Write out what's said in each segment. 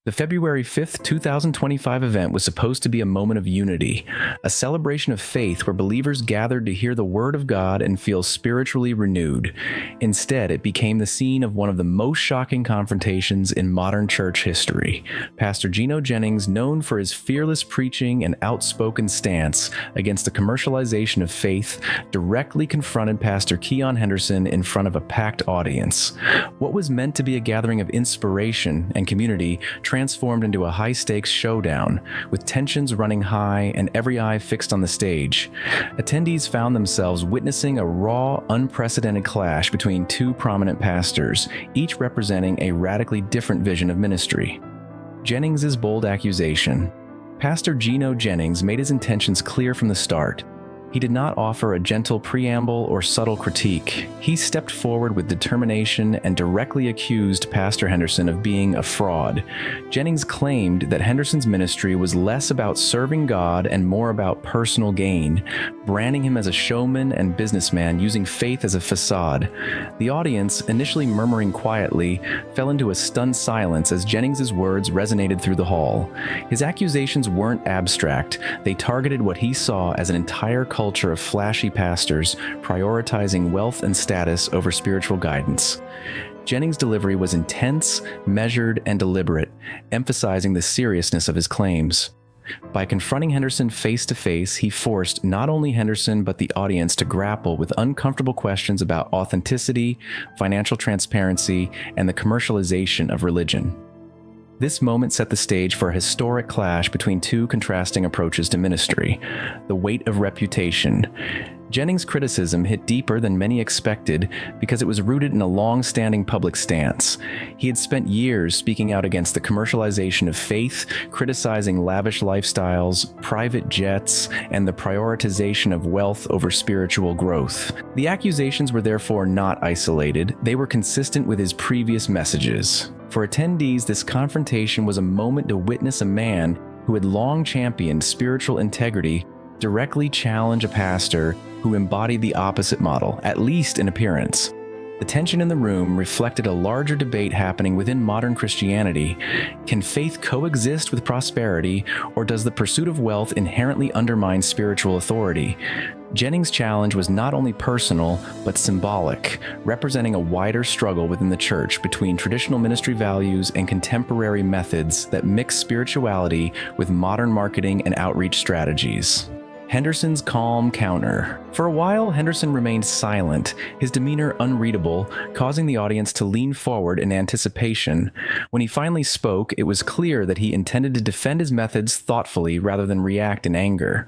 The February 5th, 2025 event was supposed to be a moment of unity, a celebration of faith where believers gathered to hear the Word of God and feel spiritually renewed. Instead, it became the scene of one of the most shocking confrontations in modern church history. Pastor Gino Jennings, known for his fearless preaching and outspoken stance against the commercialization of faith, directly confronted Pastor Keion Henderson in front of a packed audience. What was meant to be a gathering of inspiration and community transformed into a high-stakes showdown, with tensions running high and every eye fixed on the stage. Attendees found themselves witnessing a raw, unprecedented clash between two prominent pastors, each representing a radically different vision of ministry. Jennings' bold accusation. Pastor Gino Jennings made his intentions clear from the start. He did not offer a gentle preamble or subtle critique. He stepped forward with determination and directly accused Pastor Henderson of being a fraud. Jennings claimed that Henderson's ministry was less about serving God and more about personal gain, branding him as a showman and businessman using faith as a facade. The audience, initially murmuring quietly, fell into a stunned silence as Jennings' words resonated through the hall. His accusations weren't abstract. They targeted what he saw as an entire culture of flashy pastors prioritizing wealth and status over spiritual guidance. Jennings' delivery was intense, measured, and deliberate, emphasizing the seriousness of his claims. By confronting Henderson face to face, he forced not only Henderson but the audience to grapple with uncomfortable questions about authenticity, financial transparency, and the commercialization of religion. This moment set the stage for a historic clash between two contrasting approaches to ministry: the weight of reputation. Jennings' criticism hit deeper than many expected because it was rooted in a long-standing public stance. He had spent years speaking out against the commercialization of faith, criticizing lavish lifestyles, private jets, and the prioritization of wealth over spiritual growth. The accusations were therefore not isolated. They were consistent with his previous messages. For attendees, this confrontation was a moment to witness a man who had long championed spiritual integrity directly challenge a pastor who embodied the opposite model, at least in appearance. The tension in the room reflected a larger debate happening within modern Christianity. Can faith coexist with prosperity, or does the pursuit of wealth inherently undermine spiritual authority? Jennings' challenge was not only personal, but symbolic, representing a wider struggle within the church between traditional ministry values and contemporary methods that mix spirituality with modern marketing and outreach strategies. Henderson's calm counter. For a while, Henderson remained silent, his demeanor unreadable, causing the audience to lean forward in anticipation. When he finally spoke, it was clear that he intended to defend his methods thoughtfully rather than react in anger.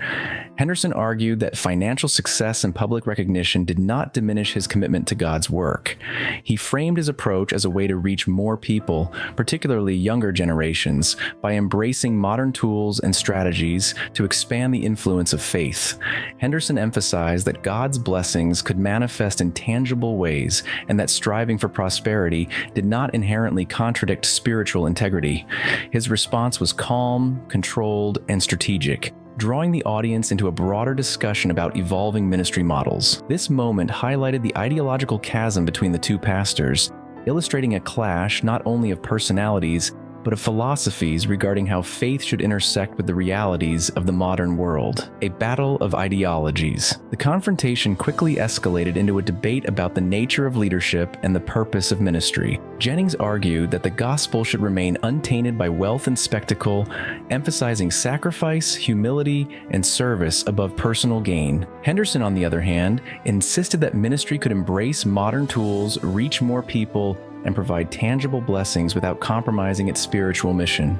Henderson argued that financial success and public recognition did not diminish his commitment to God's work. He framed his approach as a way to reach more people, particularly younger generations, by embracing modern tools and strategies to expand the influence of faith. Henderson emphasized that God's blessings could manifest in tangible ways and that striving for prosperity did not inherently contradict spiritual integrity. His response was calm, controlled, and strategic, drawing the audience into a broader discussion about evolving ministry models. This moment highlighted the ideological chasm between the two pastors, illustrating a clash not only of personalities, but of philosophies regarding how faith should intersect with the realities of the modern world. A battle of ideologies. The confrontation quickly escalated into a debate about the nature of leadership and the purpose of ministry. Jennings argued that the gospel should remain untainted by wealth and spectacle, emphasizing sacrifice, humility, and service above personal gain. Henderson, on the other hand, insisted that ministry could embrace modern tools, reach more people, and provide tangible blessings without compromising its spiritual mission.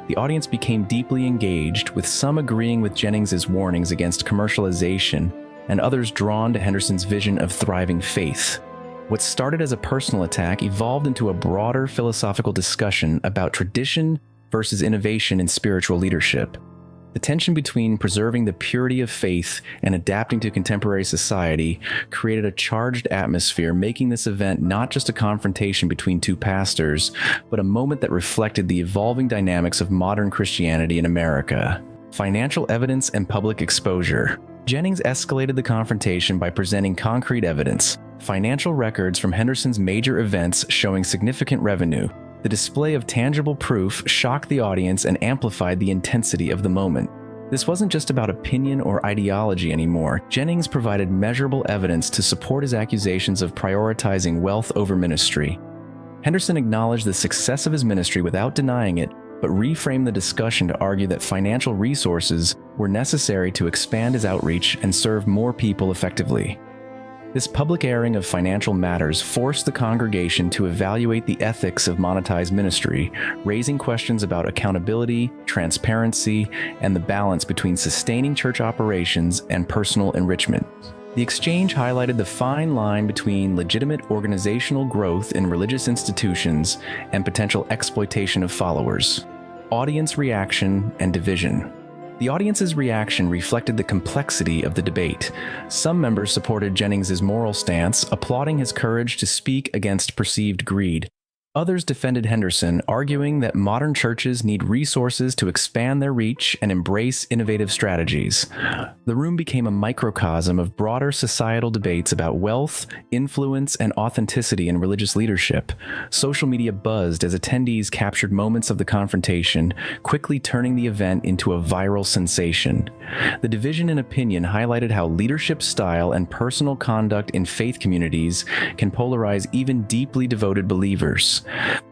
The audience became deeply engaged, with some agreeing with Jennings' warnings against commercialization and others drawn to Henderson's vision of thriving faith. What started as a personal attack evolved into a broader philosophical discussion about tradition versus innovation in spiritual leadership. The tension between preserving the purity of faith and adapting to contemporary society created a charged atmosphere, making this event not just a confrontation between two pastors, but a moment that reflected the evolving dynamics of modern Christianity in America. Financial evidence and public exposure. Jennings escalated the confrontation by presenting concrete evidence, financial records from Henderson's major events showing significant revenue, The display of tangible proof shocked the audience and amplified the intensity of the moment. This wasn't just about opinion or ideology anymore. Jennings provided measurable evidence to support his accusations of prioritizing wealth over ministry. Henderson acknowledged the success of his ministry without denying it, but reframed the discussion to argue that financial resources were necessary to expand his outreach and serve more people effectively. This public airing of financial matters forced the congregation to evaluate the ethics of monetized ministry, raising questions about accountability, transparency, and the balance between sustaining church operations and personal enrichment. The exchange highlighted the fine line between legitimate organizational growth in religious institutions and potential exploitation of followers. Audience reaction and division. The audience's reaction reflected the complexity of the debate. Some members supported Jennings's moral stance, applauding his courage to speak against perceived greed. Others defended Henderson, arguing that modern churches need resources to expand their reach and embrace innovative strategies. The room became a microcosm of broader societal debates about wealth, influence, and authenticity in religious leadership. Social media buzzed as attendees captured moments of the confrontation, quickly turning the event into a viral sensation. The division in opinion highlighted how leadership style and personal conduct in faith communities can polarize even deeply devoted believers.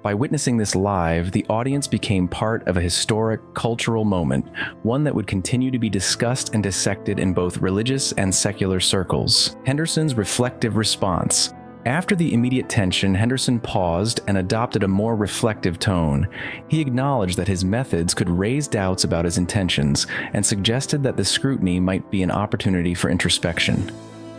By witnessing this live, the audience became part of a historic cultural moment, one that would continue to be discussed and dissected in both religious and secular circles. Henderson's reflective response. After the immediate tension, Henderson paused and adopted a more reflective tone. He acknowledged that his methods could raise doubts about his intentions and suggested that the scrutiny might be an opportunity for introspection.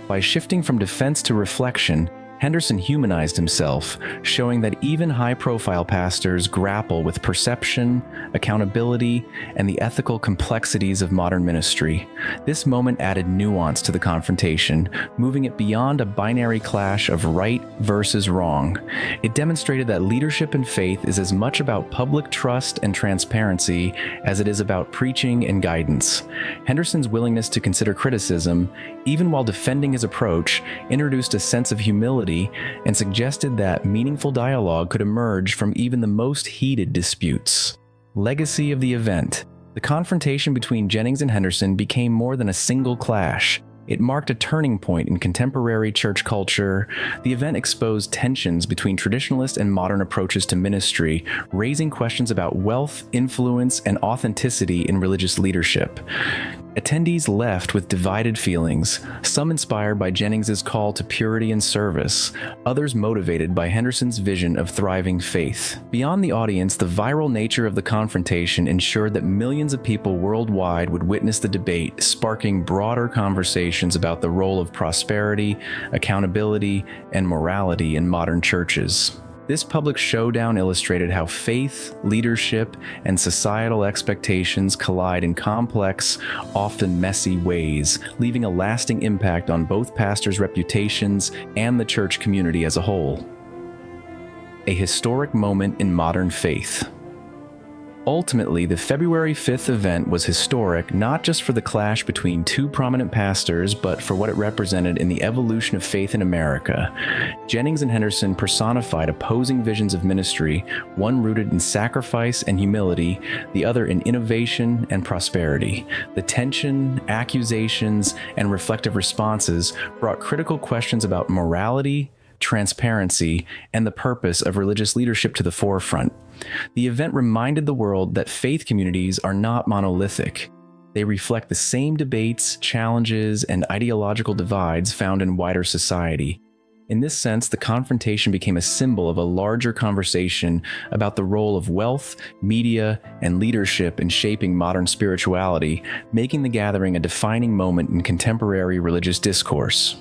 By shifting from defense to reflection, Henderson humanized himself, showing that even high-profile pastors grapple with perception, accountability, and the ethical complexities of modern ministry. This moment added nuance to the confrontation, moving it beyond a binary clash of right versus wrong. It demonstrated that leadership in faith is as much about public trust and transparency as it is about preaching and guidance. Henderson's willingness to consider criticism, even while defending his approach, introduced a sense of humility and suggested that meaningful dialogue could emerge from even the most heated disputes. Legacy of the event. The confrontation between Jennings and Henderson became more than a single clash. It marked a turning point in contemporary church culture. The event exposed tensions between traditionalist and modern approaches to ministry, raising questions about wealth, influence, and authenticity in religious leadership. Attendees left with divided feelings, some inspired by Jennings's call to purity and service, others motivated by Henderson's vision of thriving faith. Beyond the audience, the viral nature of the confrontation ensured that millions of people worldwide would witness the debate, sparking broader conversations about the role of prosperity, accountability, and morality in modern churches. This public showdown illustrated how faith, leadership, and societal expectations collide in complex, often messy ways, leaving a lasting impact on both pastors' reputations and the church community as a whole. A historic moment in modern faith. Ultimately, the February 5th event was historic not just for the clash between two prominent pastors, but for what it represented in the evolution of faith in America. Jennings and Henderson personified opposing visions of ministry, one rooted in sacrifice and humility, the other in innovation and prosperity. The tension, accusations, and reflective responses brought critical questions about morality, transparency, and the purpose of religious leadership to the forefront. The event reminded the world that faith communities are not monolithic. They reflect the same debates, challenges, and ideological divides found in wider society. In this sense, the confrontation became a symbol of a larger conversation about the role of wealth, media, and leadership in shaping modern spirituality, making the gathering a defining moment in contemporary religious discourse.